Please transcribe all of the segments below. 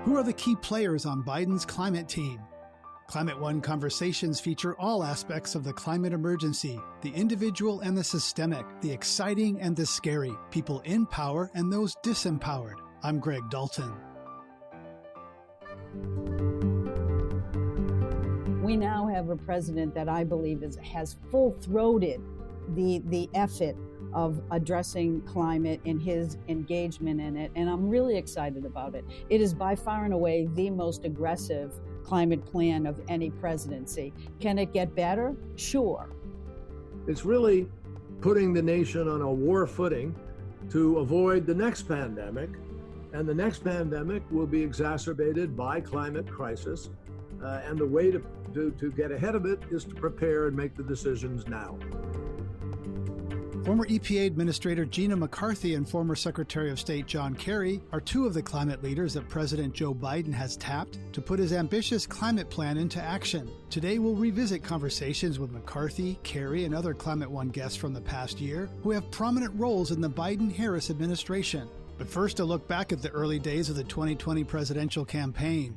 Who are the key players on Biden's climate team? Climate One conversations feature all aspects of the climate emergency, the individual and the systemic, the exciting and the scary, people in power and those disempowered. I'm Greg Dalton. We now have a president that I believe has full-throated the effort of addressing climate and his engagement in it, and I'm really excited about it. It is by far and away the most aggressive climate plan of any presidency. Can it get better? Sure. It's really putting the nation on a war footing to avoid the next pandemic, and the next pandemic will be exacerbated by climate crisis, and the way to get ahead of it is to prepare and make the decisions now. Former EPA Administrator Gina McCarthy and former Secretary of State John Kerry are two of the climate leaders that President Joe Biden has tapped to put his ambitious climate plan into action. Today, we'll revisit conversations with McCarthy, Kerry, and other Climate One guests from the past year who have prominent roles in the Biden-Harris administration. But first, a look back at the early days of the 2020 presidential campaign.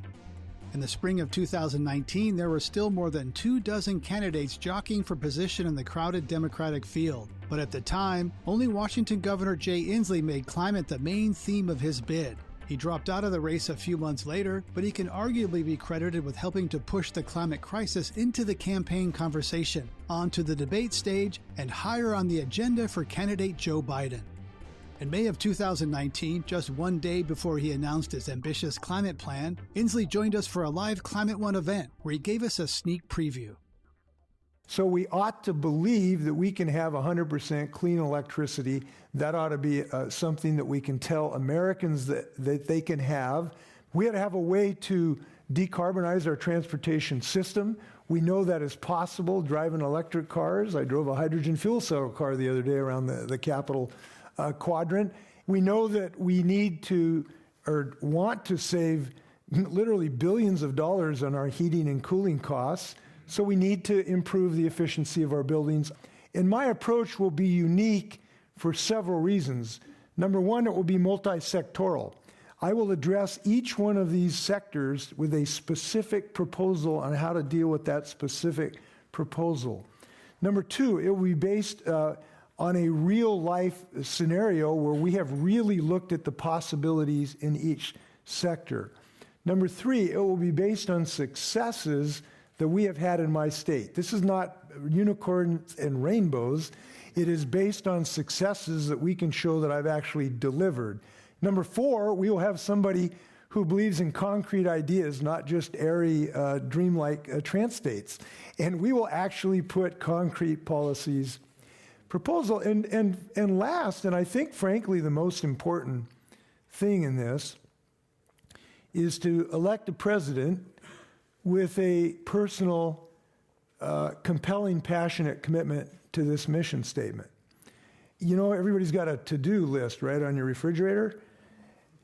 In the spring of 2019, there were still more than 24 candidates jockeying for position in the crowded Democratic field. But at the time, only Washington Governor Jay Inslee made climate the main theme of his bid. He dropped out of the race a few months later, but he can arguably be credited with helping to push the climate crisis into the campaign conversation, onto the debate stage, and higher on the agenda for candidate Joe Biden. In May of 2019, just one day before he announced his ambitious climate plan, Inslee joined us for a live Climate One event where he gave us a sneak preview. So we ought to believe that we can have 100% clean electricity. That ought to be something that we can tell Americans that they can have. We ought to have a way to decarbonize our transportation system. We know that is possible, driving electric cars. I drove a hydrogen fuel cell car the other day around the Capitol quadrant. We know that we need to, or want to save literally billions of dollars on our heating and cooling costs. So we need to improve the efficiency of our buildings. And my approach will be unique for several reasons. Number one, it will be multi-sectoral. I will address each one of these sectors with a specific proposal on how to deal with that specific proposal. Number two, it will be based on a real-life scenario where we have really looked at the possibilities in each sector. Number three, it will be based on successes that we have had in my state. This is not unicorns and rainbows. It is based on successes that we can show that I've actually delivered. Number four, we will have somebody who believes in concrete ideas, not just airy, dreamlike trance states. And we will actually put concrete policies proposal. And last, and I think frankly the most important thing in this, is to elect a president with a personal, compelling, passionate commitment to this mission statement. You know, everybody's got a to-do list, right, on your refrigerator.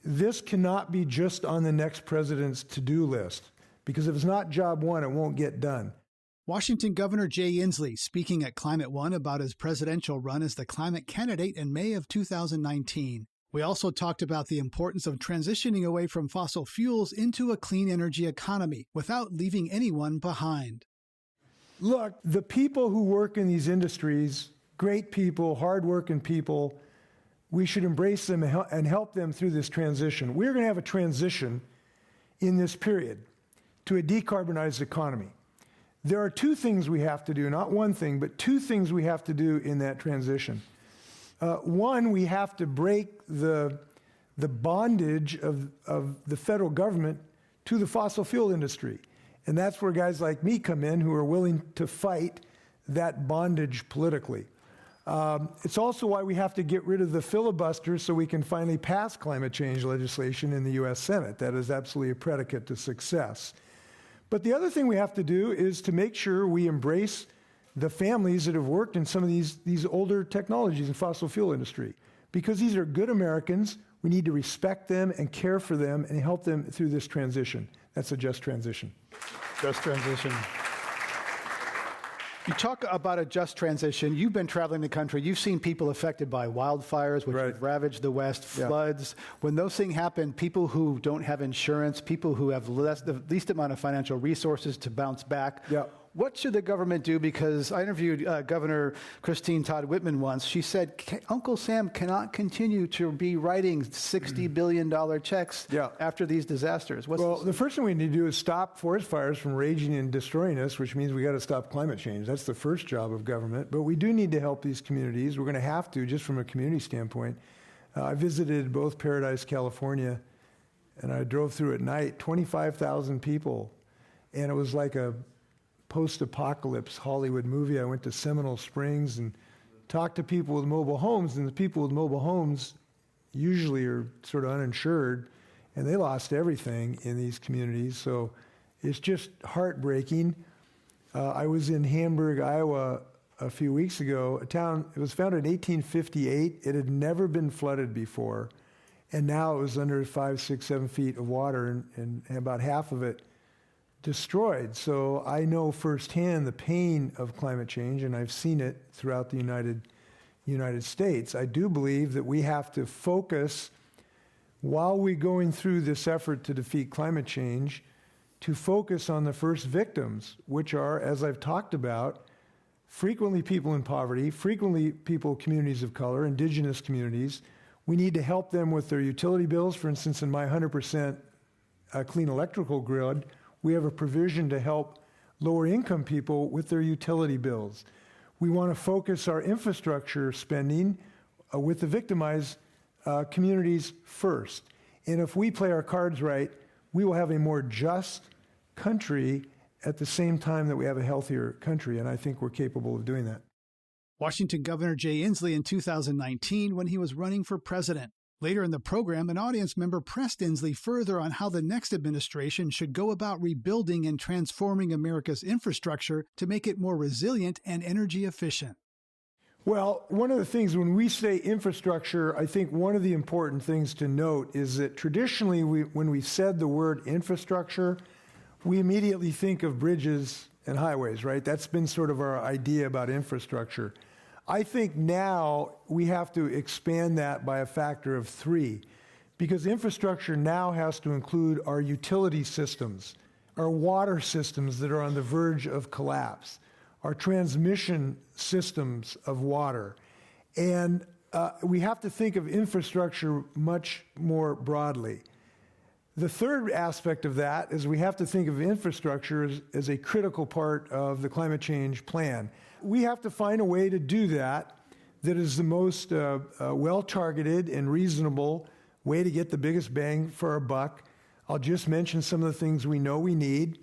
This cannot be just on the next president's to-do list, because if it's not job one, it won't get done. Washington Governor Jay Inslee speaking at Climate One about his presidential run as the climate candidate in May of 2019. We also talked about the importance of transitioning away from fossil fuels into a clean energy economy without leaving anyone behind. Look, the people who work in these industries, great people, hardworking people, we should embrace them and help them through this transition. We're going to have a transition in this period to a decarbonized economy. There are two things we have to do, not one thing, but two things we have to do in that transition. One, we have to break the bondage of the federal government to the fossil fuel industry. And that's where guys like me come in who are willing to fight that bondage politically. It's also why we have to get rid of the filibuster so we can finally pass climate change legislation in the U.S. Senate. That is absolutely a predicate to success. But the other thing we have to do is to make sure we embrace the families that have worked in some of these older technologies in fossil fuel industry. Because these are good Americans, we need to respect them and care for them and help them through this transition. That's a just transition. Just transition. You talk about a just transition. You've been traveling the country. You've seen people affected by wildfires, which have ravaged the West, floods. When those things happen, people who don't have insurance, people who have the least amount of financial resources to bounce back. What should the government do? Because I interviewed Governor Christine Todd Whitman once. She said, Uncle Sam cannot continue to be writing $60 billion checks after these disasters. The first thing we need to do is stop forest fires from raging and destroying us, which means we got to stop climate change. That's the first job of government. But we do need to help these communities. We're going to have to, just from a community standpoint. I visited both Paradise, California, and I drove through at night, 25,000 people. And it was like a post-apocalypse Hollywood movie. I went to Seminole Springs and talked to people with mobile homes, and the people with mobile homes usually are sort of uninsured, and they lost everything in these communities. So it's just heartbreaking. I was in Hamburg, Iowa a few weeks ago, a town, it was founded in 1858. It had never been flooded before, and now it was under 5, 6, 7 feet of water, and about half of it destroyed. So I know firsthand the pain of climate change, and I've seen it throughout the United States. I do believe that we have to focus, while we're going through this effort to defeat climate change, to focus on the first victims, which are, as I've talked about, frequently people in poverty, frequently people, communities of color, indigenous communities. We need to help them with their utility bills. For instance, in my 100% clean electrical grid, we have a provision to help lower income people with their utility bills. We want to focus our infrastructure spending with the victimized communities first. And if we play our cards right, we will have a more just country at the same time that we have a healthier country. And I think we're capable of doing that. Washington Governor Jay Inslee in 2019 when he was running for president. Later in the program, an audience member pressed Inslee further on how the next administration should go about rebuilding and transforming America's infrastructure to make it more resilient and energy efficient. Well, one of the things when we say infrastructure, I think one of the important things to note is that traditionally when we said the word infrastructure, we immediately think of bridges and highways, right? That's been sort of our idea about infrastructure. I think now we have to expand that by a factor of 3, because infrastructure now has to include our utility systems, our water systems that are on the verge of collapse, our transmission systems of water. And we have to think of infrastructure much more broadly. The third aspect of that is we have to think of infrastructure as a critical part of the climate change plan. We have to find a way to do that is the most well-targeted and reasonable way to get the biggest bang for our buck. I'll just mention some of the things we know we need.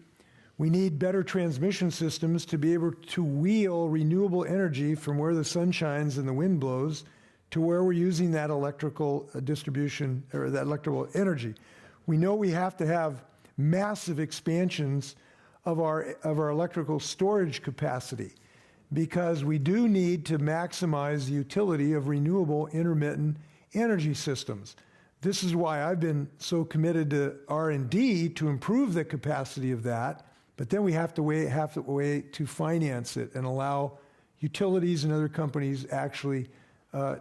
We need better transmission systems to be able to wheel renewable energy from where the sun shines and the wind blows to where we're using that electrical distribution or that electrical energy. We know we have to have massive expansions of our electrical storage capacity, because we do need to maximize the utility of renewable intermittent energy systems. This is why I've been so committed to R&D to improve the capacity of that, but then we have to wait to finance it and allow utilities and other companies actually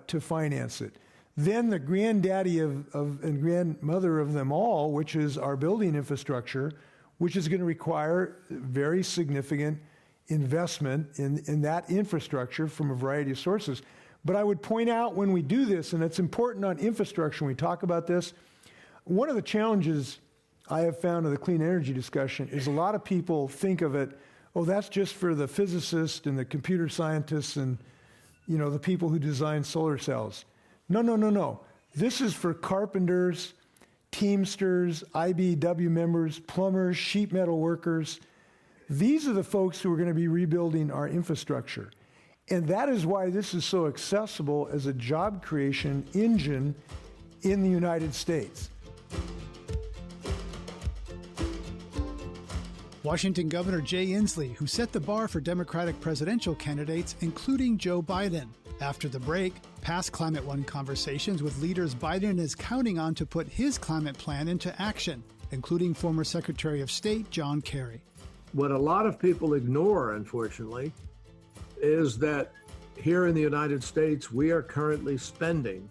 to finance it. Then the granddaddy and grandmother of them all, which is our building infrastructure, which is going to require very significant investment in that infrastructure from a variety of sources. But I would point out when we do this, and it's important on infrastructure when we talk about this, one of the challenges I have found in the clean energy discussion is a lot of people think of it, oh, that's just for the physicists and the computer scientists and the people who design solar cells. No. This is for carpenters, teamsters, IBEW members, plumbers, sheet metal workers. These are the folks who are going to be rebuilding our infrastructure. And that is why this is so accessible as a job creation engine in the United States. Washington Governor Jay Inslee, who set the bar for Democratic presidential candidates, including Joe Biden. After the break, past Climate One conversations with leaders Biden is counting on to put his climate plan into action, including former Secretary of State John Kerry. What a lot of people ignore, unfortunately, is that here in the United States, we are currently spending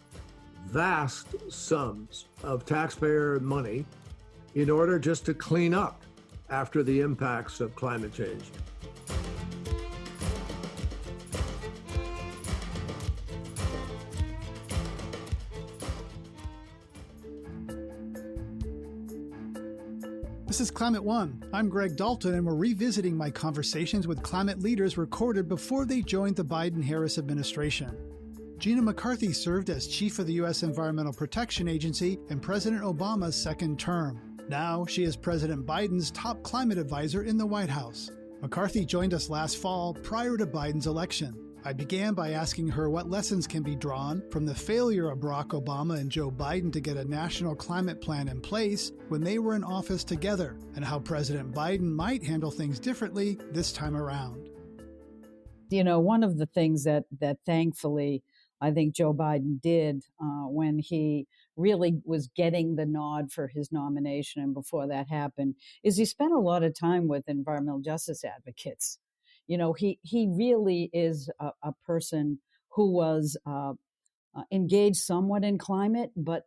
vast sums of taxpayer money in order just to clean up after the impacts of climate change. This is Climate One. I'm Greg Dalton, and we're revisiting my conversations with climate leaders recorded before they joined the Biden-Harris administration. Gina McCarthy served as chief of the U.S. Environmental Protection Agency in President Obama's second term. Now she is President Biden's top climate advisor in the White House. McCarthy joined us last fall prior to Biden's election. I began by asking her what lessons can be drawn from the failure of Barack Obama and Joe Biden to get a national climate plan in place when they were in office together, and how President Biden might handle things differently this time around. You know, one of the things that thankfully I think Joe Biden did when he really was getting the nod for his nomination, and before that happened, is he spent a lot of time with environmental justice advocates. You know, he really is a person who was engaged somewhat in climate, but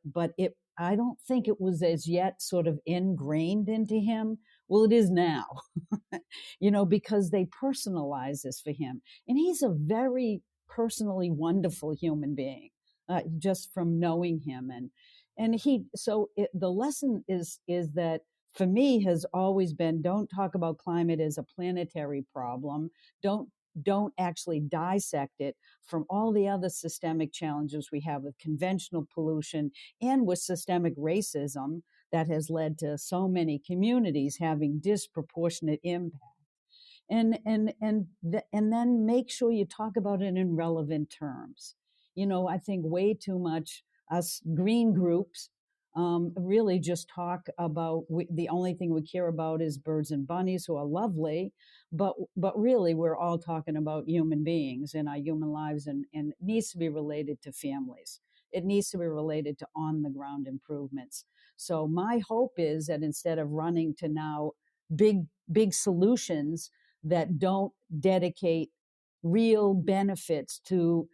I don't think it was as yet sort of ingrained into him. Well, it is now, you know, because they personalize this for him. And he's a very personally wonderful human being, just from knowing him. The lesson is that, for me, has always been, don't talk about climate as a planetary problem. Don't actually dissect it from all the other systemic challenges we have with conventional pollution and with systemic racism that has led to so many communities having disproportionate impact. And then make sure you talk about it in relevant terms. You know, I think way too much us green groups really just talk about, the only thing we care about is birds and bunnies, who are lovely, but really we're all talking about human beings and our human lives, and it needs to be related to families. It needs to be related to on the ground improvements. So my hope is that instead of running to now big solutions that don't dedicate real benefits to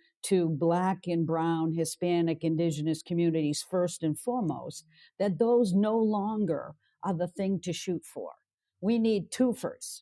Black and Brown, Hispanic, Indigenous communities first and foremost, that those no longer are the thing to shoot for. We need twofers.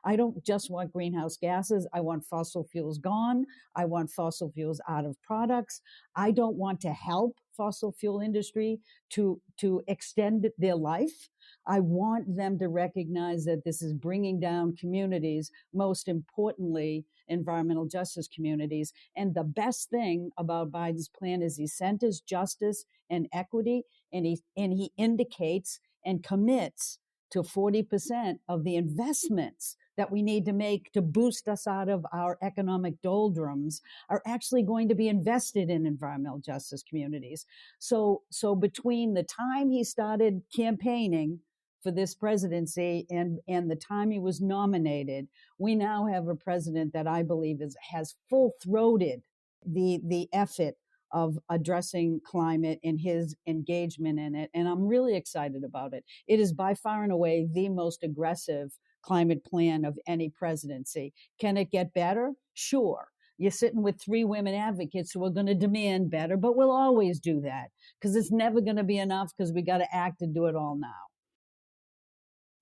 I don't just want greenhouse gases. I want fossil fuels gone. I want fossil fuels out of products. I don't want to help fossil fuel industry to extend their life. I want them to recognize that this is bringing down communities, most importantly, environmental justice communities. And the best thing about Biden's plan is he centers justice and equity, and he indicates and commits to 40% of the investments that we need to make to boost us out of our economic doldrums are actually going to be invested in environmental justice communities. So between the time he started campaigning for this presidency and the time he was nominated, we now have a president that I believe has full-throated the effort of addressing climate and his engagement in it. And I'm really excited about it. It is by far and away the most aggressive climate plan of any presidency. Can it get better? Sure. You're sitting with 3 women advocates who are going to demand better, but we'll always do that because it's never going to be enough, because we got to act and do it all now.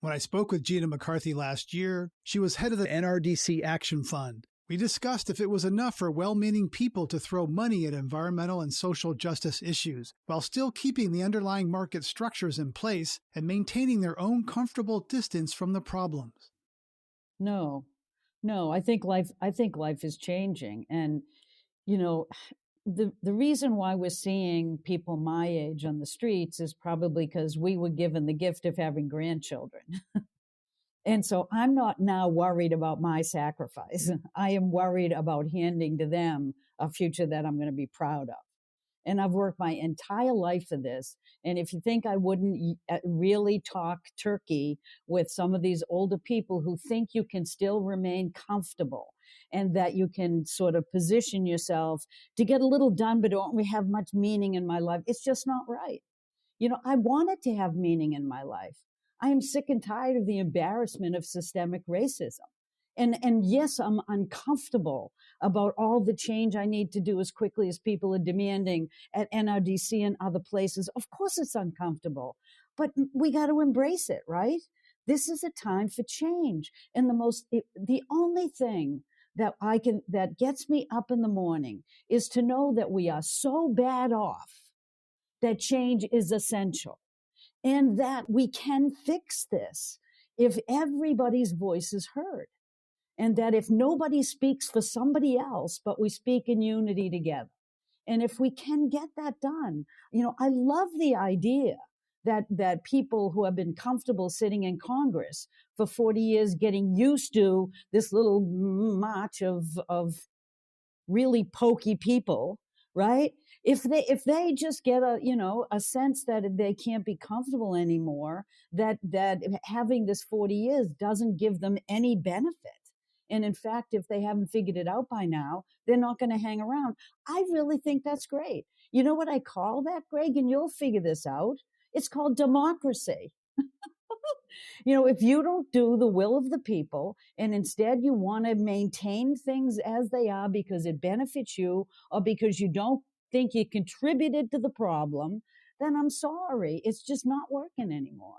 When I spoke with Gina McCarthy last year, she was head of the NRDC Action Fund. We discussed if it was enough for well-meaning people to throw money at environmental and social justice issues while still keeping the underlying market structures in place and maintaining their own comfortable distance from the problems. No, I think life is changing. And, you know, the reason why we're seeing people my age on the streets is probably because we were given the gift of having grandchildren. And so I'm not now worried about my sacrifice. I am worried about handing to them a future that I'm going to be proud of. And I've worked my entire life for this. And if you think I wouldn't really talk turkey with some of these older people who think you can still remain comfortable and that you can sort of position yourself to get a little done, but don't have much meaning in my life, it's just not right. You know, I want it to have meaning in my life. I am sick and tired of the embarrassment of systemic racism. And yes, I'm uncomfortable about all the change I need to do as quickly as people are demanding at NRDC and other places. Of course it's uncomfortable, but we got to embrace it, right? This is a time for change. And the only thing that gets me up in the morning is to know that we are so bad off that change is essential and that we can fix this if everybody's voice is heard. And that if nobody speaks for somebody else, but we speak in unity together. And if we can get that done, I love the idea that people who have been comfortable sitting in Congress for 40 years, getting used to this little march of really pokey people, right? If they just get a sense that they can't be comfortable anymore, that having this 40 years doesn't give them any benefit. And in fact, if they haven't figured it out by now, they're not going to hang around. I really think that's great. You know what I call that, Greg? And you'll figure this out. It's called democracy. If you don't do the will of the people and instead you want to maintain things as they are because it benefits you or because you don't think you contributed to the problem, then I'm sorry. It's just not working anymore.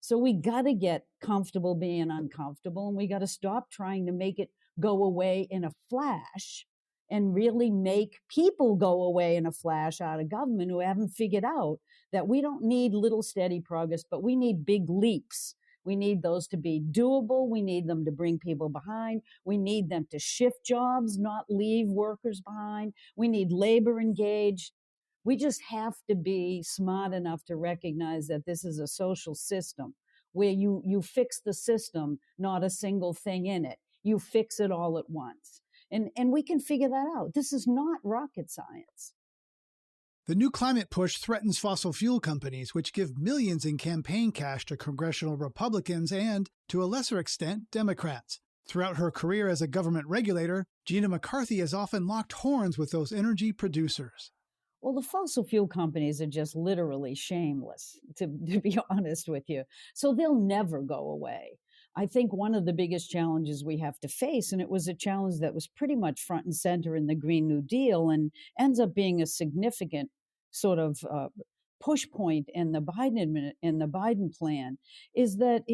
So we got to get comfortable being uncomfortable, and we got to stop trying to make it go away in a flash and really make people go away in a flash out of government who haven't figured out that we don't need little steady progress, but we need big leaps. We need those to be doable. We need them to bring people behind. We need them to shift jobs, not leave workers behind. We need labor engaged. We just have to be smart enough to recognize that this is a social system where you fix the system, not a single thing in it. You fix it all at once. And we can figure that out. This is not rocket science. The new climate push threatens fossil fuel companies, which give millions in campaign cash to congressional Republicans and, to a lesser extent, Democrats. Throughout her career as a government regulator, Gina McCarthy has often locked horns with those energy producers. Well, the fossil fuel companies are just literally shameless, to be honest with you. So they'll never go away. I think one of the biggest challenges we have to face, and it was a challenge that was pretty much front and center in the Green New Deal and ends up being a significant sort of push point in the Biden plan, is that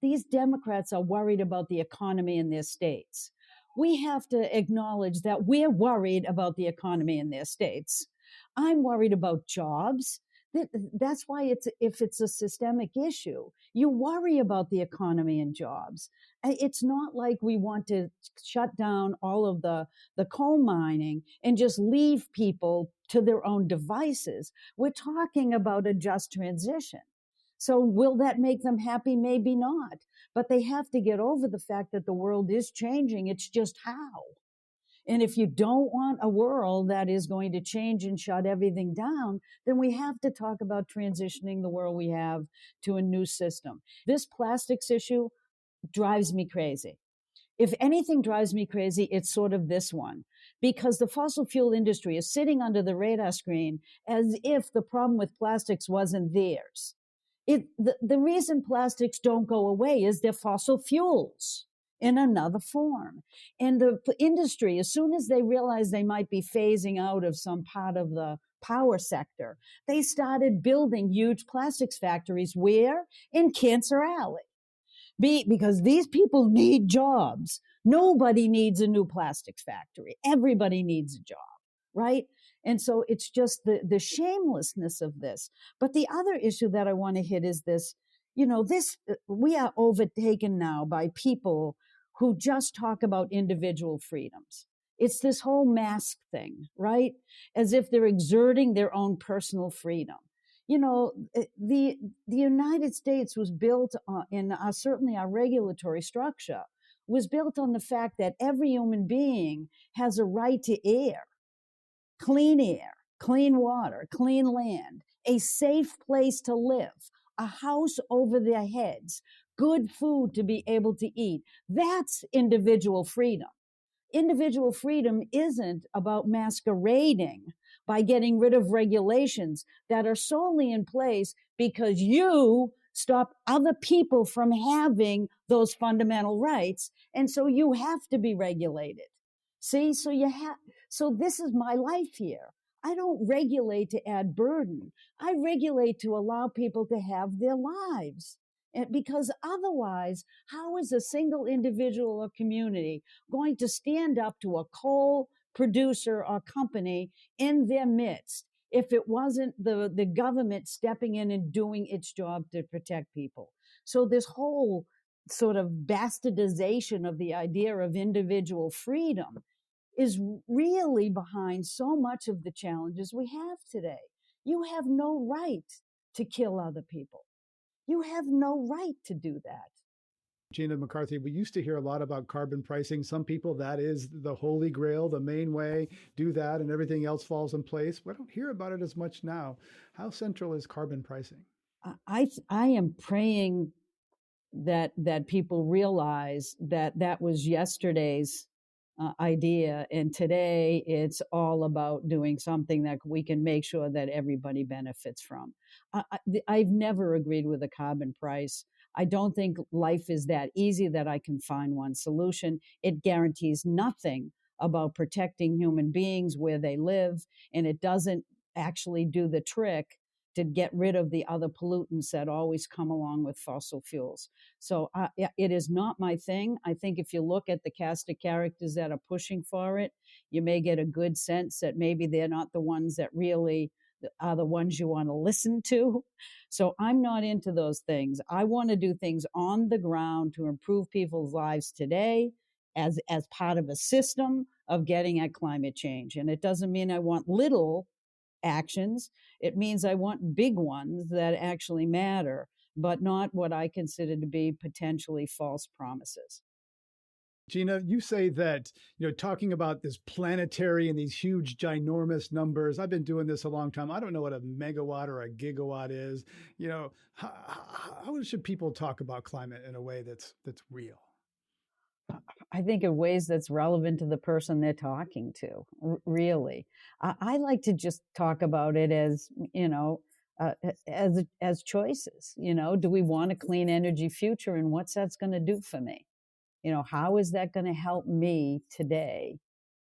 these Democrats are worried about the economy in their states. We have to acknowledge that we're worried about the economy in their states. I'm worried about jobs. That's why if it's a systemic issue, you worry about the economy and jobs. It's not like we want to shut down all of the coal mining and just leave people to their own devices. We're talking about a just transition. So will that make them happy? Maybe not. But they have to get over the fact that the world is changing. It's just how. And if you don't want a world that is going to change and shut everything down, then we have to talk about transitioning the world we have to a new system. This plastics issue drives me crazy. If anything drives me crazy, it's sort of this one, because the fossil fuel industry is sitting under the radar screen as if the problem with plastics wasn't theirs. The reason plastics don't go away is they're fossil fuels in another form. And the industry, as soon as they realized they might be phasing out of some part of the power sector, they started building huge plastics factories. Where? In Cancer Alley. Because these people need jobs. Nobody needs a new plastics factory. Everybody needs a job, right? And so it's just the shamelessness of this. But the other issue that I want to hit is this, we are overtaken now by people who just talk about individual freedoms. It's this whole mask thing, right? As if they're exerting their own personal freedom. The United States was built in certainly our regulatory structure was built on the fact that every human being has a right to air, clean water, clean land, a safe place to live, a house over their heads, good food to be able to eat. That's individual freedom. Individual freedom isn't about masquerading by getting rid of regulations that are solely in place because you stop other people from having those fundamental rights. And so you have to be regulated. See, so this is my life here. I don't regulate to add burden. I regulate to allow people to have their lives. And because otherwise, how is a single individual or community going to stand up to a coal producer or company in their midst if it wasn't the government stepping in and doing its job to protect people? So this whole sort of bastardization of the idea of individual freedom is really behind so much of the challenges we have today. You have no right to kill other people. You have no right to do that. Gina McCarthy, we used to hear a lot about carbon pricing. Some people, that is the holy grail, the main way, do that and everything else falls in place. We don't hear about it as much now. How central is carbon pricing? I am praying that people realize that was yesterday's idea, and today it's all about doing something that we can make sure that everybody benefits from. I've never agreed with a carbon price. I don't think life is that easy that I can find one solution. It guarantees nothing about protecting human beings where they live, and it doesn't actually do the trick to get rid of the other pollutants that always come along with fossil fuels. So it is not my thing. I think if you look at the cast of characters that are pushing for it, you may get a good sense that maybe they're not the ones that really are the ones you want to listen to. So I'm not into those things. I want to do things on the ground to improve people's lives today as part of a system of getting at climate change. And it doesn't mean I want little actions. It means I want big ones that actually matter, but not what I consider to be potentially false promises. Gina, you say that, talking about this planetary and these huge, ginormous numbers, I've been doing this a long time. I don't know what a megawatt or a gigawatt is. How should people talk about climate in a way that's real? I think in ways that's relevant to the person they're talking to, really. I like to just talk about it as, as choices. Do we want a clean energy future, and what's that's going to do for me? How is that going to help me today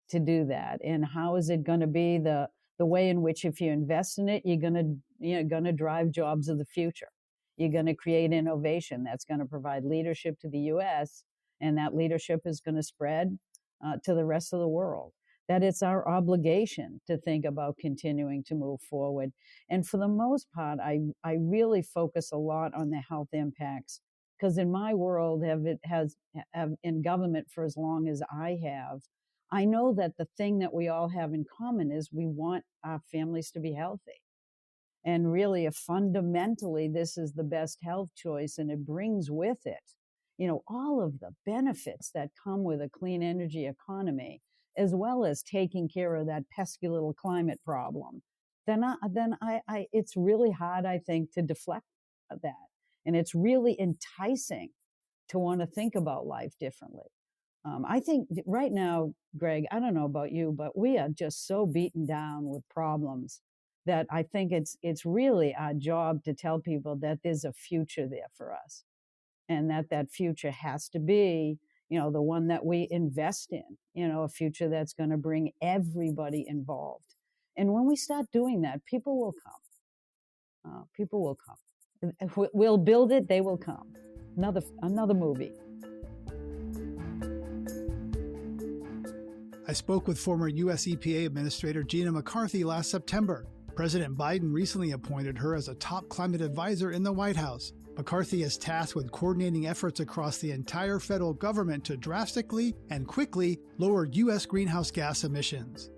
to do that? And how is it going to be the way in which, if you invest in it, you're going to drive jobs of the future. You're going to create innovation that's going to provide leadership to the U.S., and that leadership is going to spread to the rest of the world. That it's our obligation to think about continuing to move forward. And for the most part, I really focus a lot on the health impacts, because in my world, in government for as long as I have, I know that the thing that we all have in common is we want our families to be healthy. And really, fundamentally, this is the best health choice, and it brings with it all of the benefits that come with a clean energy economy, as well as taking care of that pesky little climate problem. Then it's really hard, I think, to deflect that. And it's really enticing to want to think about life differently. I think right now, Greg, I don't know about you, but we are just so beaten down with problems that I think it's really our job to tell people that there's a future there for us. And that future has to be, the one that we invest in, a future that's going to bring everybody involved. And when we start doing that, people will come. People will come. We'll build it, they will come. Another movie. I spoke with former U.S. EPA Administrator Gina McCarthy last September. President Biden recently appointed her as a top climate advisor in the White House. McCarthy is tasked with coordinating efforts across the entire federal government to drastically and quickly lower U.S. greenhouse gas emissions.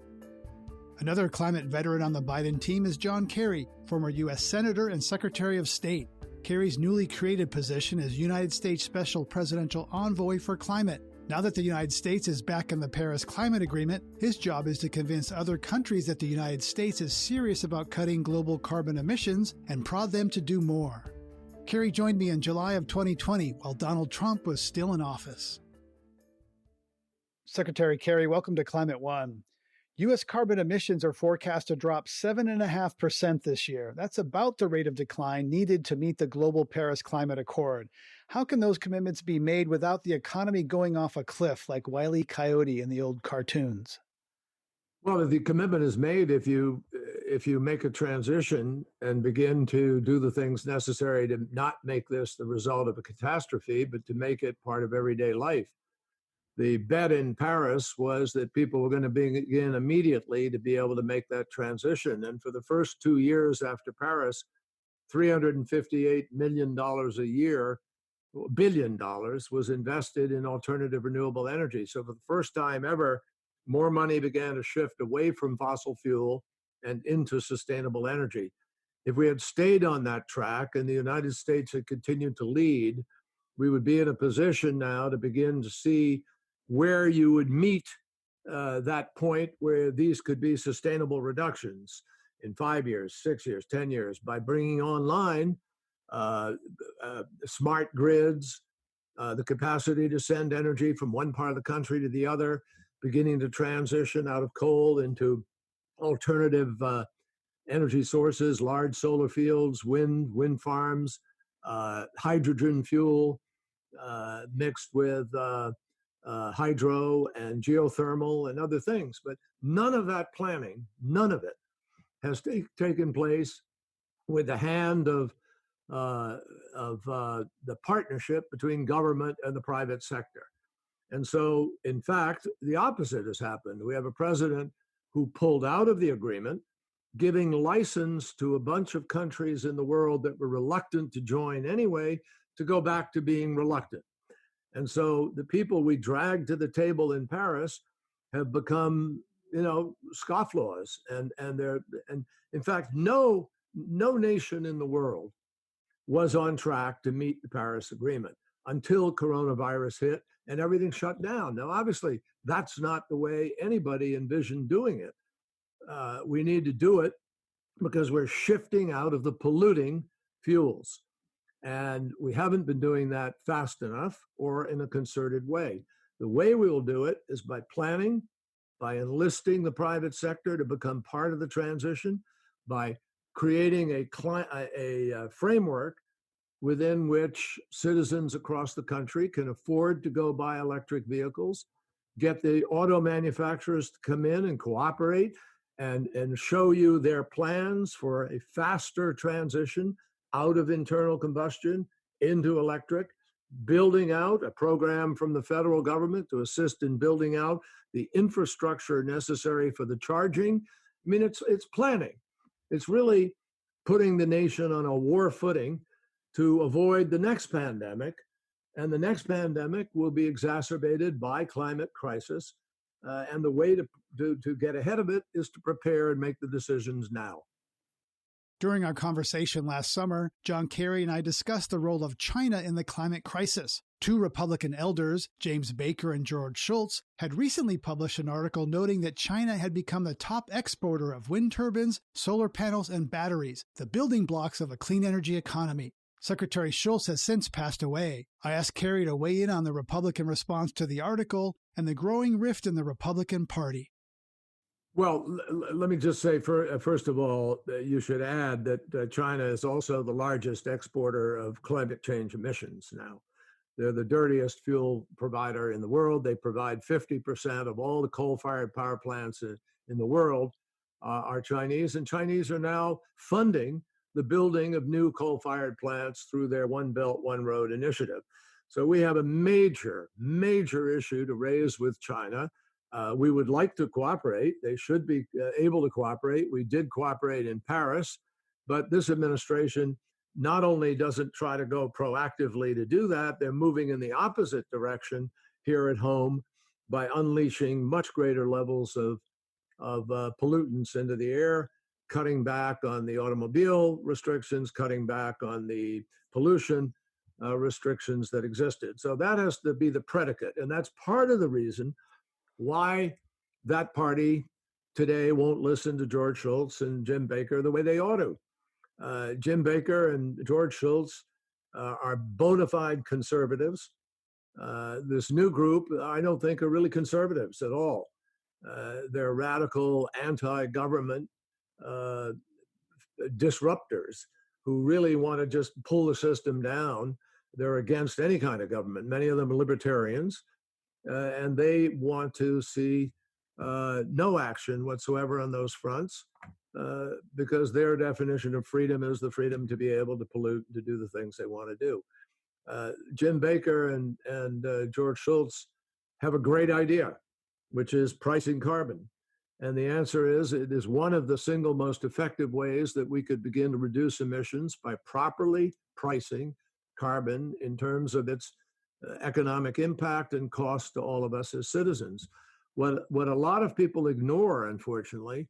Another climate veteran on the Biden team is John Kerry, former U.S. Senator and Secretary of State. Kerry's newly created position is United States Special Presidential Envoy for Climate. Now that the United States is back in the Paris Climate Agreement, his job is to convince other countries that the United States is serious about cutting global carbon emissions and prod them to do more. Kerry joined me in July of 2020 while Donald Trump was still in office. Secretary Kerry, welcome to Climate One. U.S. carbon emissions are forecast to drop 7.5% this year. That's about the rate of decline needed to meet the global Paris Climate Accord. How can those commitments be made without the economy going off a cliff like Wile E. Coyote in the old cartoons? Well, the commitment is made if you make a transition and begin to do the things necessary to not make this the result of a catastrophe, but to make it part of everyday life. The bet in Paris was that people were going to begin immediately to be able to make that transition. And for the first 2 years after Paris, $358 million a year, $1 billion was invested in alternative renewable energy. So for the first time ever, more money began to shift away from fossil fuel and into sustainable energy. If we had stayed on that track and the United States had continued to lead, we would be in a position now to begin to see where you would meet that point where these could be sustainable reductions in 5 years, 6 years, 10 years, by bringing online smart grids, the capacity to send energy from one part of the country to the other, beginning to transition out of coal into alternative energy sources, large solar fields, wind farms, hydrogen fuel mixed with hydro and geothermal and other things. But none of that planning, none of it has taken place with the hand of the partnership between government and the private sector. And so, in fact, the opposite has happened. We have a president who pulled out of the agreement, giving license to a bunch of countries in the world that were reluctant to join anyway to go back to being reluctant. And so the people we dragged to the table in Paris have become, scofflaws. And in fact, no nation in the world was on track to meet the Paris Agreement until coronavirus hit and everything shut down. Now, obviously, that's not the way anybody envisioned doing it. We need to do it because we're shifting out of the polluting fuels. And we haven't been doing that fast enough or in a concerted way. The way we will do it is by planning, by enlisting the private sector to become part of the transition, by creating a framework within which citizens across the country can afford to go buy electric vehicles, get the auto manufacturers to come in and cooperate and show you their plans for a faster transition out of internal combustion into electric, building out a program from the federal government to assist in building out the infrastructure necessary for the charging. I mean, it's planning. It's really putting the nation on a war footing to avoid the next pandemic. And the next pandemic will be exacerbated by climate crisis. And the way to get ahead of it is to prepare and make the decisions now. During our conversation last summer, John Kerry and I discussed the role of China in the climate crisis. Two Republican elders, James Baker and George Shultz, had recently published an article noting that China had become the top exporter of wind turbines, solar panels, and batteries, the building blocks of a clean energy economy. Secretary Shultz has since passed away. I asked Kerry to weigh in on the Republican response to the article and the growing rift in the Republican Party. Well, let me just say, first of all, you should add that China is also the largest exporter of climate change emissions now. They're the dirtiest fuel provider in the world. They provide 50% of all the coal-fired power plants in the world are Chinese, and Chinese are now funding the building of new coal-fired plants through their One Belt, One Road initiative. So we have a major, major issue to raise with China. We would like to cooperate. They should be able to cooperate. We did cooperate in Paris, but this administration not only doesn't try to go proactively to do that, they're moving in the opposite direction here at home by unleashing much greater levels of pollutants into the air, cutting back on the automobile restrictions, cutting back on the pollution restrictions that existed. So that has to be the predicate. And that's part of the reason why that party today won't listen to George Shultz and Jim Baker the way they ought to. Jim Baker and George Shultz are bona fide conservatives. This new group, I don't think, are really conservatives at all. They're radical anti-government disruptors who really want to just pull the system down. They're against any kind of government. Many of them are libertarians, and they want to see no action whatsoever on those fronts, because their definition of freedom is the freedom to be able to pollute, to do the things they want to do. Jim Baker and George Shultz have a great idea, which is pricing carbon. And the answer is, it is one of the single most effective ways that we could begin to reduce emissions by properly pricing carbon in terms of its economic impact and cost to all of us as citizens. What a lot of people ignore, unfortunately,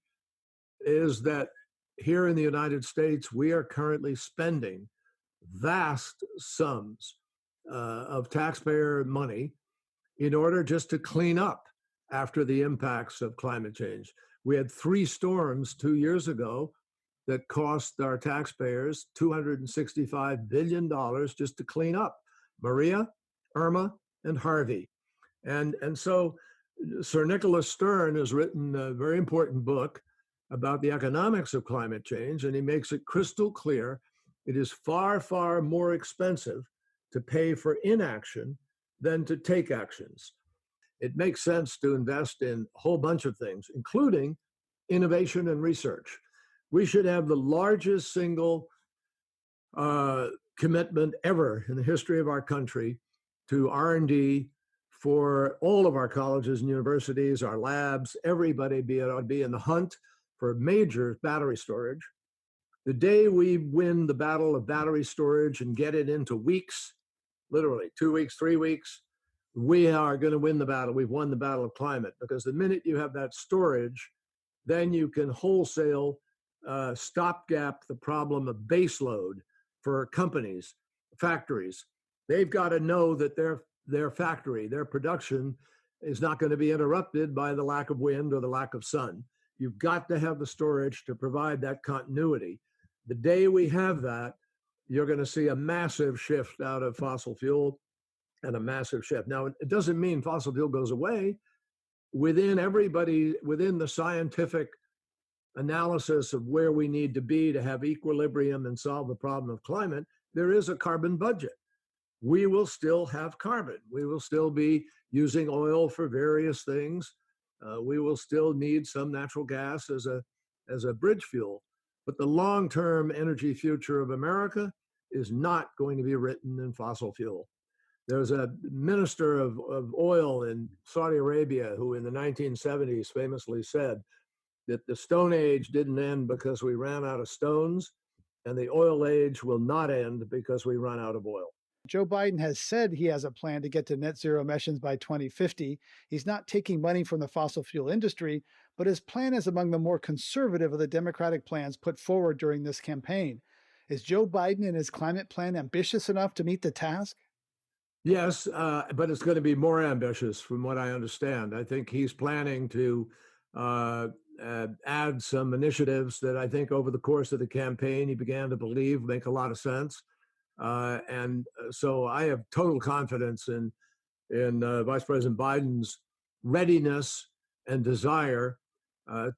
is that here in the United States, we are currently spending vast sums of taxpayer money in order just to clean up after the impacts of climate change. We had 3 storms 2 years ago that cost our taxpayers $265 billion just to clean up: Maria, Irma, and Harvey. And so Sir Nicholas Stern has written a very important book about the economics of climate change, and he makes it crystal clear it is far, far more expensive to pay for inaction than to take actions. It makes sense to invest in a whole bunch of things, including innovation and research. We should have the largest single commitment ever in the history of our country to R&D for all of our colleges and universities, our labs. Everybody ought to be in the hunt for major battery storage. The day we win the battle of battery storage and get it into weeks, literally 2 weeks, 3 weeks, we are going to win the battle. We've won the battle of climate, because the minute you have that storage, then you can wholesale stopgap the problem of baseload for companies, factories. They've got to know that their factory, their production is not going to be interrupted by the lack of wind or the lack of sun. You've got to have the storage to provide that continuity. The day we have that, you're going to see a massive shift out of fossil fuel, and a massive shift. Now, it doesn't mean fossil fuel goes away. Within the scientific analysis of where we need to be to have equilibrium and solve the problem of climate, there is a carbon budget. We will still have carbon. We will still be using oil for various things. We will still need some natural gas as a bridge fuel. But the long-term energy future of America is not going to be written in fossil fuel. There was a minister of oil in Saudi Arabia who in the 1970s famously said that the Stone Age didn't end because we ran out of stones, and the oil age will not end because we run out of oil. Joe Biden has said he has a plan to get to net zero emissions by 2050. He's not taking money from the fossil fuel industry, but his plan is among the more conservative of the Democratic plans put forward during this campaign. Is Joe Biden and his climate plan ambitious enough to meet the task? Yes, but it's going to be more ambitious from what I understand. I think he's planning to add some initiatives that I think over the course of the campaign he began to believe make a lot of sense. And so I have total confidence in Vice President Biden's readiness and desire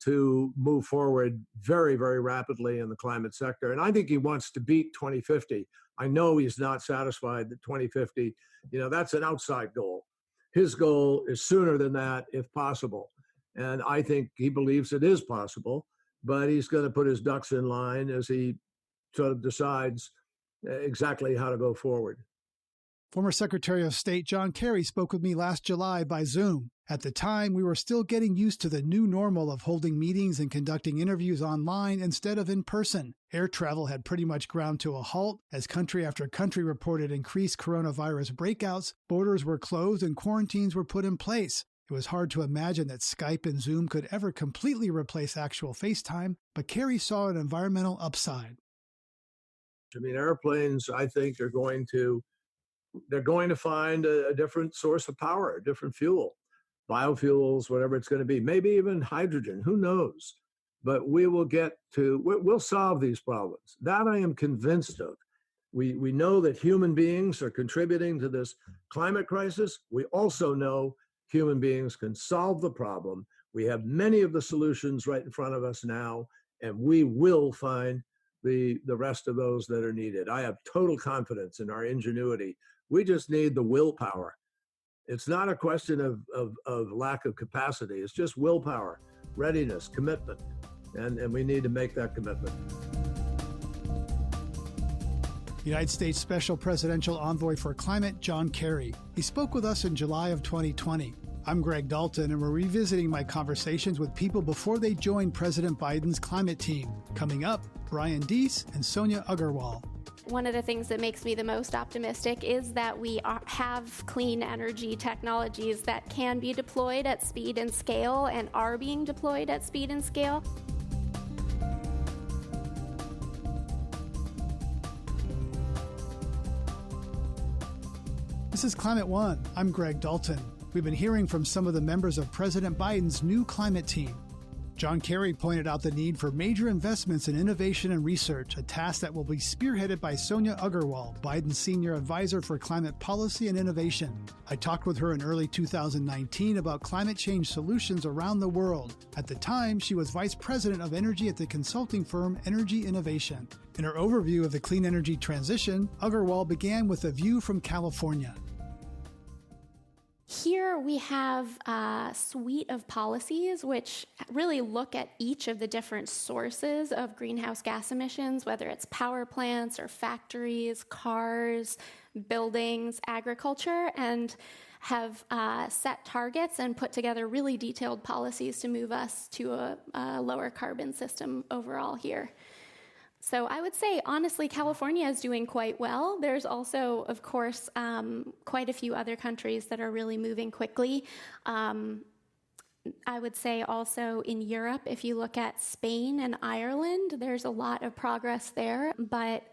to move forward very, very rapidly in the climate sector. And I think he wants to beat 2050. I know he's not satisfied that 2050, that's an outside goal. His goal is sooner than that, if possible. And I think he believes it is possible, but he's going to put his ducks in line as he sort of decides exactly how to go forward. Former Secretary of State John Kerry spoke with me last July by Zoom. At the time, we were still getting used to the new normal of holding meetings and conducting interviews online instead of in person. Air travel had pretty much ground to a halt as country after country reported increased coronavirus breakouts, borders were closed, and quarantines were put in place. It was hard to imagine that Skype and Zoom could ever completely replace actual FaceTime, but Kerry saw an environmental upside. I mean, airplanes, I think, they're going to find a different source of power, a different fuel, biofuels, whatever it's going to be, maybe even hydrogen, who knows? But we'll solve these problems. That I am convinced of. We know that human beings are contributing to this climate crisis. We also know human beings can solve the problem. We have many of the solutions right in front of us now, and we will find the rest of those that are needed. I have total confidence in our ingenuity. We just need the willpower. It's not a question of lack of capacity. It's just willpower, readiness, commitment, and we need to make that commitment. United States Special Presidential Envoy for Climate, John Kerry. He spoke with us in July of 2020. I'm Greg Dalton, and we're revisiting my conversations with people before they joined President Biden's climate team. Coming up, Brian Deese and Sonia Agarwal. One of the things that makes me the most optimistic is that we have clean energy technologies that can be deployed at speed and scale and are being deployed at speed and scale. This is Climate One. I'm Greg Dalton. We've been hearing from some of the members of President Biden's new climate team. John Kerry pointed out the need for major investments in innovation and research, a task that will be spearheaded by Sonia Agarwal, Biden's senior advisor for climate policy and innovation. I talked with her in early 2019 about climate change solutions around the world. At the time, she was vice president of energy at the consulting firm Energy Innovation. In her overview of the clean energy transition, Agarwal began with a view from California. Here we have a suite of policies which really look at each of the different sources of greenhouse gas emissions, whether it's power plants or factories, cars, buildings, agriculture, and have set targets and put together really detailed policies to move us to a lower carbon system overall here. So I would say, honestly, California is doing quite well. There's also, of course, quite a few other countries that are really moving quickly. I would say also in Europe, if you look at Spain and Ireland, there's a lot of progress there. But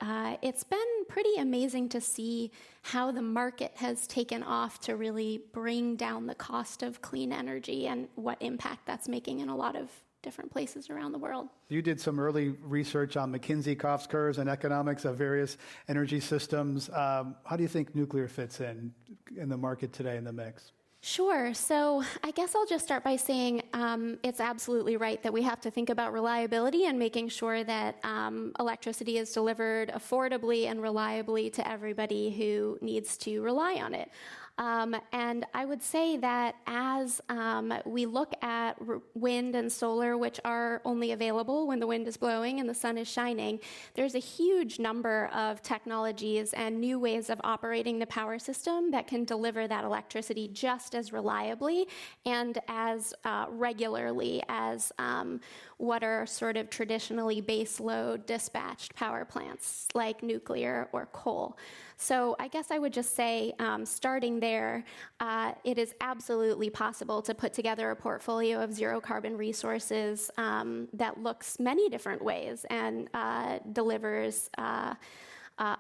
it's been pretty amazing to see how the market has taken off to really bring down the cost of clean energy and what impact that's making in a lot of different places around the world. You did some early research on McKinsey cost curves and economics of various energy systems. How do you think nuclear fits in the market today in the mix? Sure. So I guess I'll just start by saying it's absolutely right that we have to think about reliability and making sure that electricity is delivered affordably and reliably to everybody who needs to rely on it. And I would say that as we look at wind and solar, which are only available when the wind is blowing and the sun is shining, there's a huge number of technologies and new ways of operating the power system that can deliver that electricity just as reliably and as regularly as what are sort of traditionally baseload dispatched power plants like nuclear or coal. So I guess I would just say, starting there, it is absolutely possible to put together a portfolio of zero carbon resources that looks many different ways and delivers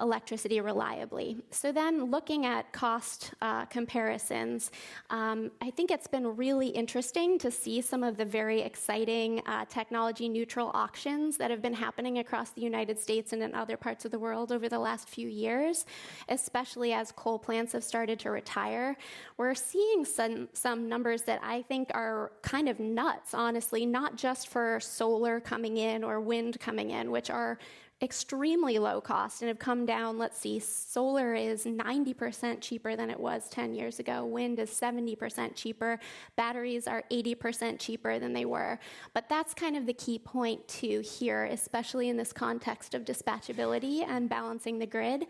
electricity reliably. So then looking at cost comparisons, I think it's been really interesting to see some of the very exciting technology neutral auctions that have been happening across the United States and in other parts of the world over the last few years, especially as coal plants have started to retire. We're seeing some numbers that I think are kind of nuts, honestly, not just for solar coming in or wind coming in, which are extremely low cost and have come down. Let's see, solar is 90% cheaper than it was 10 years ago. Wind is 70% cheaper. Batteries are 80% cheaper than they were. But that's kind of the key point to here, especially in this context of dispatchability and balancing the grid.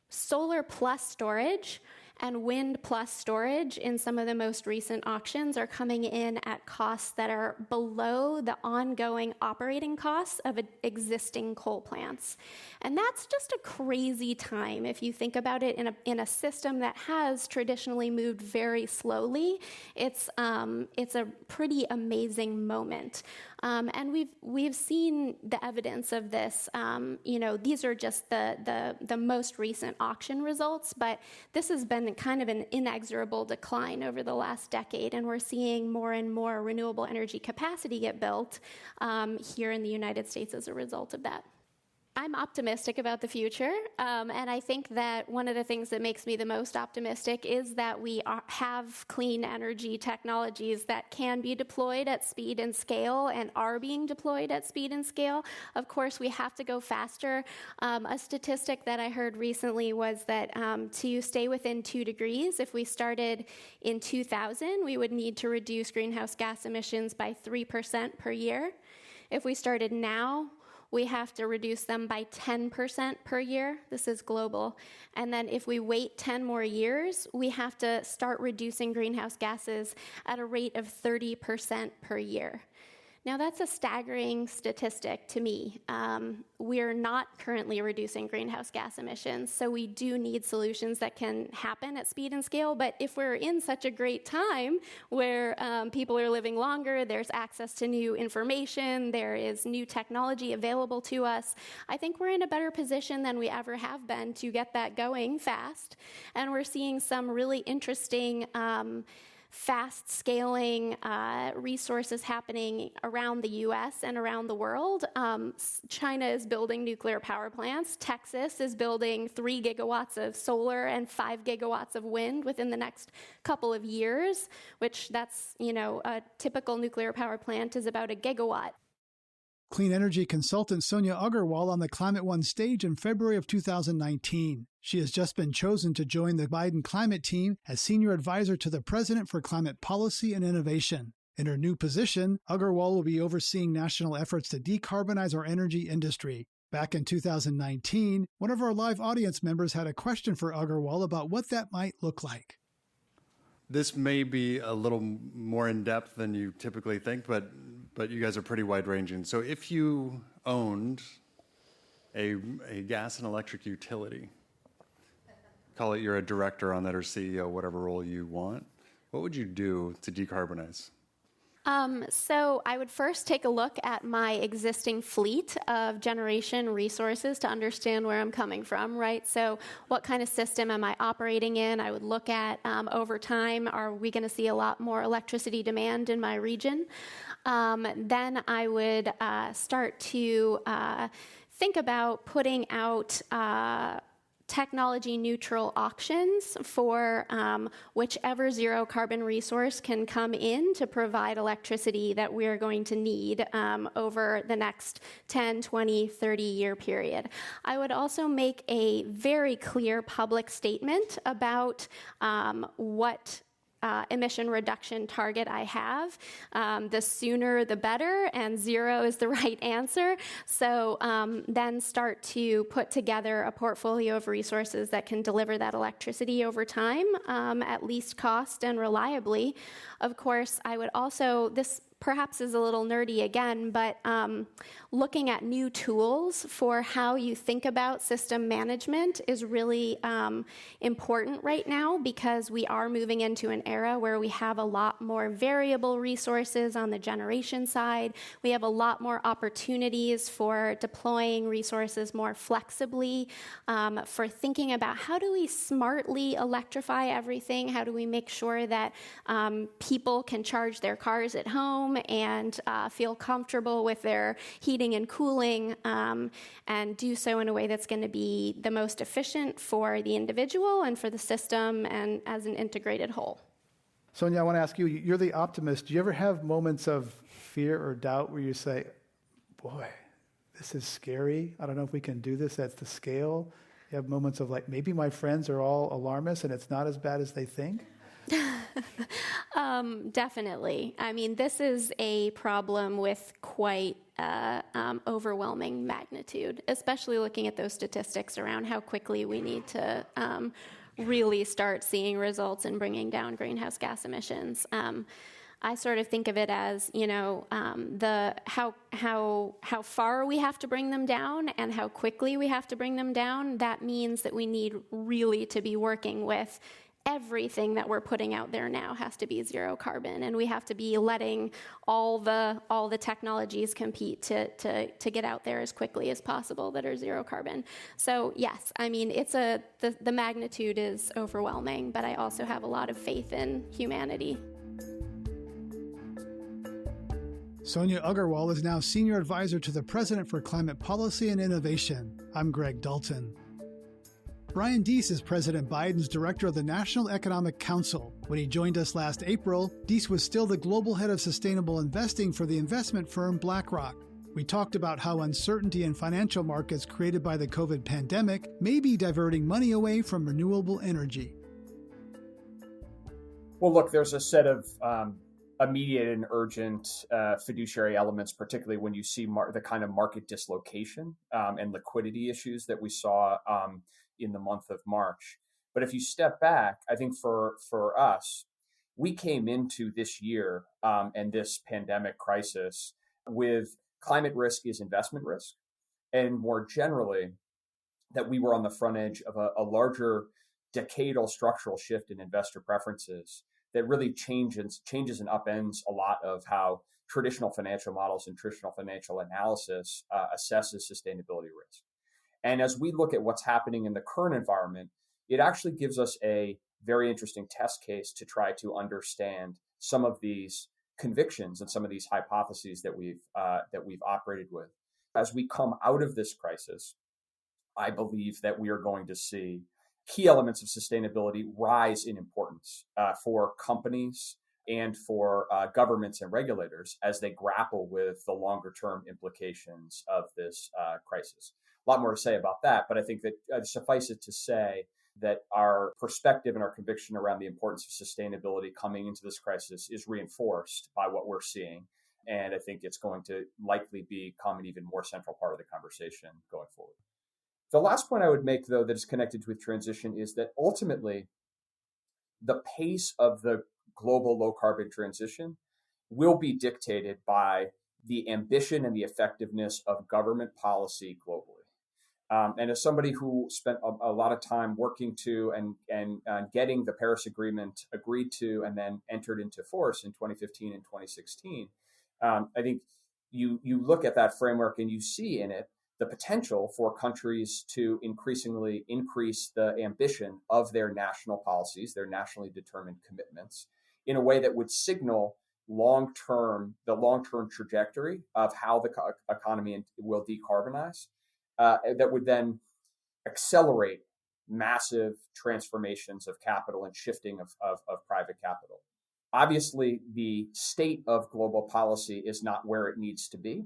Solar plus storage and wind plus storage in some of the most recent auctions are coming in at costs that are below the ongoing operating costs of existing coal plants. And that's just a crazy time if you think about it in a system that has traditionally moved very slowly. It's a pretty amazing moment. And we've seen the evidence of this. These are just the most recent auction results, but this has been kind of an inexorable decline over the last decade, and we're seeing more and more renewable energy capacity get built here in the United States as a result of that. I'm optimistic about the future, and I think that one of the things that makes me the most optimistic is that we have clean energy technologies that can be deployed at speed and scale and are being deployed at speed and scale. Of course, we have to go faster. A statistic that I heard recently was that to stay within 2 degrees, if we started in 2000, we would need to reduce greenhouse gas emissions by 3% per year. If we started now, we have to reduce them by 10% per year. This is global. And then if we wait 10 more years, we have to start reducing greenhouse gases at a rate of 30% per year. Now, that's a staggering statistic to me. We're not currently reducing greenhouse gas emissions, so we do need solutions that can happen at speed and scale. But if we're in such a great time where people are living longer, there's access to new information, there is new technology available to us, I think we're in a better position than we ever have been to get that going fast. And we're seeing some really interesting fast scaling resources happening around the U.S. and around the world. China is building nuclear power plants. Texas is building 3 gigawatts of solar and 5 gigawatts of wind within the next couple of years, which that's, a typical nuclear power plant is about 1 gigawatt. Clean energy consultant Sonia Agarwal on the Climate One stage in February of 2019. She has just been chosen to join the Biden climate team as senior advisor to the president for climate policy and innovation. In her new position, Agarwal will be overseeing national efforts to decarbonize our energy industry. Back in 2019, one of our live audience members had a question for Agarwal about what that might look like. This may be a little more in-depth than you typically think, but you guys are pretty wide-ranging. So if you owned a gas and electric utility, call it you're a director on that or CEO, whatever role you want, what would you do to decarbonize? So I would first take a look at my existing fleet of generation resources to understand where I'm coming from, right? So what kind of system am I operating in? I would look at over time, are we going to see a lot more electricity demand in my region? Then I would start to think about putting out technology-neutral auctions for whichever zero-carbon resource can come in to provide electricity that we're going to need over the next 10, 20, 30-year period. I would also make a very clear public statement about what emission reduction target I have. The sooner the better, and 0 is the right answer. So then start to put together a portfolio of resources that can deliver that electricity over time at least cost and reliably. Of course, I would also, this perhaps is a little nerdy again, but looking at new tools for how you think about system management is really important right now, because we are moving into an era where we have a lot more variable resources on the generation side. We have a lot more opportunities for deploying resources more flexibly, for thinking about how do we smartly electrify everything? How do we make sure that people can charge their cars at home and feel comfortable with their heating and cooling, and do so in a way that's going to be the most efficient for the individual and for the system and as an integrated whole. Sonia, I want to ask you, you're the optimist. Do you ever have moments of fear or doubt where you say, boy, this is scary. I don't know if we can do this at the scale. You have moments of like, maybe my friends are all alarmists and it's not as bad as they think? Definitely. I mean, this is a problem with quite overwhelming magnitude, especially looking at those statistics around how quickly we need to really start seeing results in bringing down greenhouse gas emissions. I sort of think of it as, how far we have to bring them down and how quickly we have to bring them down. That means that we need really to be working with everything that we're putting out there now has to be zero carbon, and we have to be letting all the technologies compete to get out there as quickly as possible that are zero carbon. So yes, I mean the magnitude is overwhelming, but I also have a lot of faith in humanity. Sonia Agarwal is now Senior Advisor to the President for Climate Policy and Innovation. I'm Greg Dalton. Brian Deese is President Biden's Director of the National Economic Council. When he joined us last April, Deese was still the Global Head of Sustainable Investing for the investment firm BlackRock. We talked about how uncertainty in financial markets created by the COVID pandemic may be diverting money away from renewable energy. Well, look, there's a set of immediate and urgent fiduciary elements, particularly when you see the kind of market dislocation and liquidity issues that we saw in the month of March. But if you step back, I think for us, we came into this year and this pandemic crisis with climate risk is investment risk, and more generally, that we were on the front edge of a larger decadal structural shift in investor preferences that really changes and upends a lot of how traditional financial models and traditional financial analysis assesses sustainability risk. And as we look at what's happening in the current environment, it actually gives us a very interesting test case to try to understand some of these convictions and some of these hypotheses that we've operated with. As we come out of this crisis, I believe that we are going to see key elements of sustainability rise in importance for companies and for governments and regulators as they grapple with the longer term implications of this crisis. A lot more to say about that, but I think that suffice it to say that our perspective and our conviction around the importance of sustainability coming into this crisis is reinforced by what we're seeing. And I think it's going to likely become an even more central part of the conversation going forward. The last point I would make, though, that is connected with transition is that ultimately the pace of the global low carbon transition will be dictated by the ambition and the effectiveness of government policy globally. And as somebody who spent a lot of time working to and getting the Paris Agreement agreed to and then entered into force in 2015 and 2016, I think you look at that framework and you see in it the potential for countries to increasingly increase the ambition of their national policies, their nationally determined commitments, in a way that would signal the long-term trajectory of how the economy will decarbonize, that would then accelerate massive transformations of capital and shifting of private capital. Obviously, the state of global policy is not where it needs to be.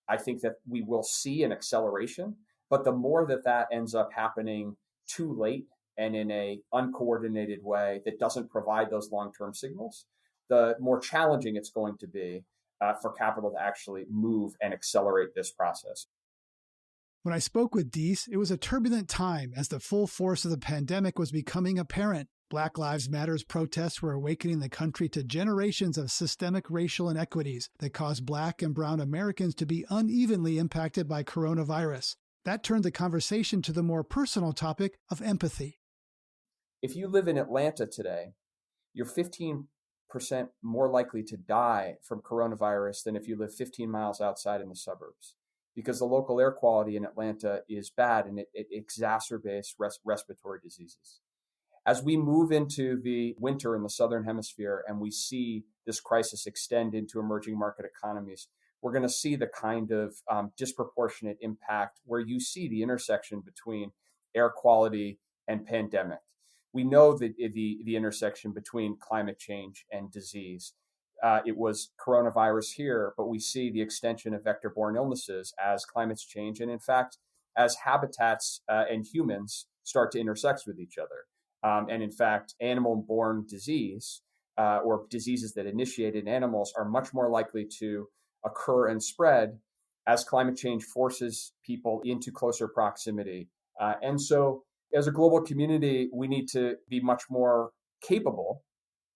I think that we will see an acceleration, but the more that ends up happening too late and in an uncoordinated way that doesn't provide those long-term signals, the more challenging it's going to be for capital to actually move and accelerate this process. When I spoke with Deese, it was a turbulent time as the full force of the pandemic was becoming apparent. Black Lives Matter's protests were awakening the country to generations of systemic racial inequities that caused Black and Brown Americans to be unevenly impacted by coronavirus. That turned the conversation to the more personal topic of empathy. If you live in Atlanta today, you're 15% more likely to die from coronavirus than if you live 15 miles outside in the suburbs, because the local air quality in Atlanta is bad and it exacerbates respiratory diseases. As we move into the winter in the Southern Hemisphere and we see this crisis extend into emerging market economies, we're going to see the kind of disproportionate impact where you see the intersection between air quality and pandemic. We know that the intersection between climate change and disease. It was coronavirus here, but we see the extension of vector-borne illnesses as climates change. And in fact, as habitats and humans start to intersect with each other. And in fact, animal-borne disease or diseases that initiate in animals are much more likely to occur and spread as climate change forces people into closer proximity. And so as a global community, we need to be much more capable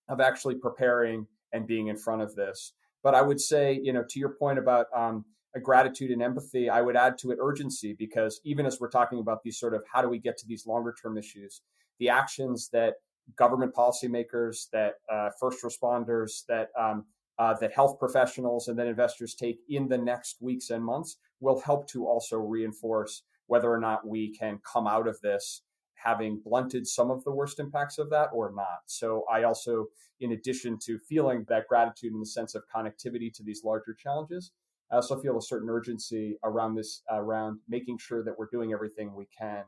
of actually preparing and being in front of this. But I would say, to your point about a gratitude and empathy, I would add to it urgency, because even as we're talking about these sort of how do we get to these longer term issues, the actions that government policymakers, that first responders, that health professionals, and then investors take in the next weeks and months will help to also reinforce whether or not we can come out of this having blunted some of the worst impacts of that or not. So I also, in addition to feeling that gratitude in the sense of connectivity to these larger challenges, I also feel a certain urgency around this, around making sure that we're doing everything we can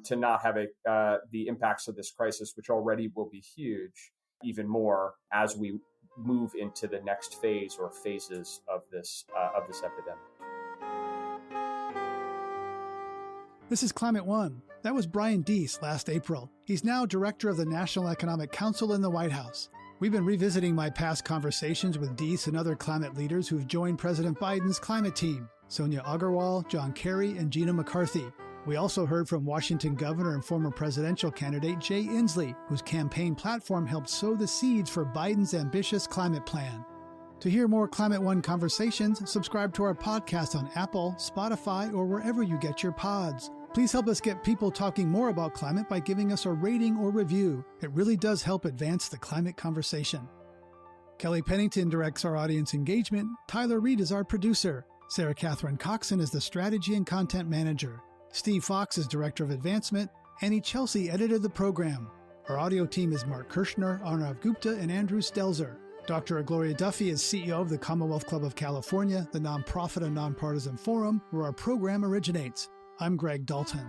to not have the impacts of this crisis, which already will be huge, even more as we move into the next phase or phases of this epidemic. This is Climate One. That was Brian Deese last April. He's now director of the National Economic Council in the White House. We've been revisiting my past conversations with Deese and other climate leaders who've joined President Biden's climate team, Sonia Agarwal, John Kerry, and Gina McCarthy. We also heard from Washington governor and former presidential candidate Jay Inslee, whose campaign platform helped sow the seeds for Biden's ambitious climate plan. To hear more Climate One conversations, subscribe to our podcast on Apple, Spotify, or wherever you get your pods. Please help us get people talking more about climate by giving us a rating or review. It really does help advance the climate conversation. Kelly Pennington directs our audience engagement. Tyler Reed is our producer. Sarah Catherine Coxon is the strategy and content manager. Steve Fox is director of advancement. Annie Chelsea edited the program. Our audio team is Mark Kirshner, Arnav Gupta, and Andrew Stelzer. Dr. Gloria Duffy is CEO of the Commonwealth Club of California, the nonprofit and nonpartisan forum where our program originates. I'm Greg Dalton.